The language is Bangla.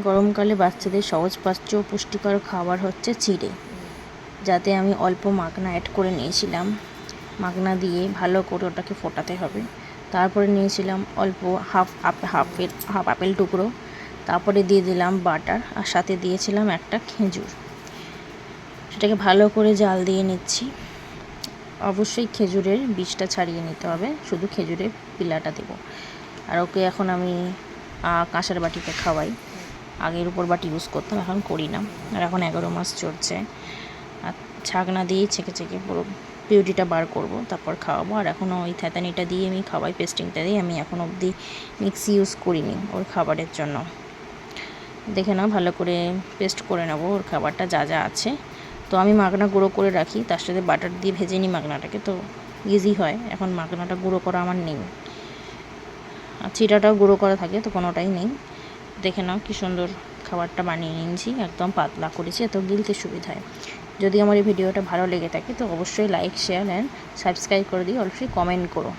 গরমকালে বাচ্চাদের সহজপাচ্য পুষ্টিকর খাবার হচ্ছে চিড়ে, যাতে আমি অল্প মাখনা অ্যাড করে নিয়েছিলাম। মাখনা দিয়ে ভালো করে ওটাকে ফোটাতে হবে। তারপরে নিয়েছিলাম অল্প হাফ আপেল টুকরো, তারপরে দিয়ে দিলাম বাটার, আর সাথে দিয়েছিলাম একটা খেজুর। সেটাকে ভালো করে জাল দিয়ে নিচ্ছি। অবশ্যই খেজুরের বীজটা ছাড়িয়ে নিতে হবে, শুধু খেজুরের পিলাটা দেব। আর ওকে এখন আমি কাঁসার বাটিতে খাওয়াই। আগের উপর বাটি ইউজ করতাম, এখন করি না। আর এখন 11 মাস চলছে। আর ছাকনা দিয়ে ছেঁকে ছেঁকে পুরো পিউরিটা বার করব, তারপর খাওয়াবো। আর এখনও ওই থ্যাতানিটা দিয়ে আমি খাওয়াই, পেস্টিংটা দিয়ে। আমি এখন অবধি মিক্সি ইউজ করিনি ওর খাবারের জন্য। দেখে নাও, ভালো করে পেস্ট করে নেব ওর খাবারটা যা যা আছে। তো আমি মাখনা গুঁড়ো করে রাখি, তার সাথে বাটার দিয়ে ভেজে নিই মাখনাটাকে, তো ইজি হয়। এখন মাখনাটা গুঁড়ো করা আমার নেই, আর চিড়াটাও গুঁড়ো করা থাকে, তো কোনোটাই নেই। দেখে নাও কি সুন্দর খাবারটা বানিয়ে নিয়েছি, একদম পাতলা করেছি, এত গিলতে সুবিধা হয়। যদি আমার এই ভিডিওটা ভালো লেগে থাকে তো অবশ্যই লাইক, শেয়ার অ্যান্ড সাবস্ক্রাইব করে দিও, অবশ্যই কমেন্ট করো।